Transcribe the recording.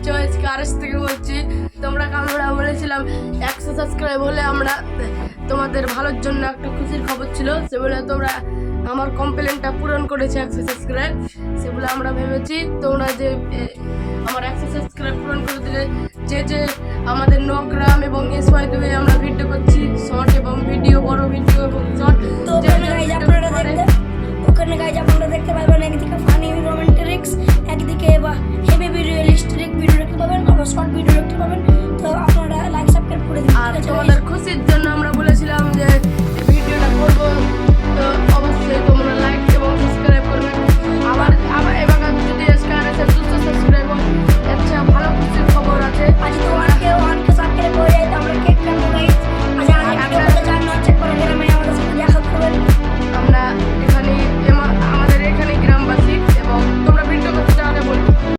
Choice courage থেকে বলছি। আমরা বলেছিলাম 100 সাবস্ক্রাইব হলে আমরা তোমাদের ভালোর জন্য একটা খুশির খবর ছিল, সেগুলো তোমরা আমার কমপ্লেনটা পূরণ করেছে 100 সাবস্ক্রাইব। সেগুলো আমরা ভেবেছি তোমরা যে আমার 100 সাবস্ক্রাইব পূরণ করে দিলে যে আমাদের নগ্রাম এবং এসওয়াই দুয়ে আমরা ভিডিও করছি, শর্ট এবং ভিডিও, বড় ভিডিও এবং শর্ট। তো ওখানে গাইজ আপনারা দেখতে পাবেন একদিকে ফানি রোমান্টিক্স, একদিকে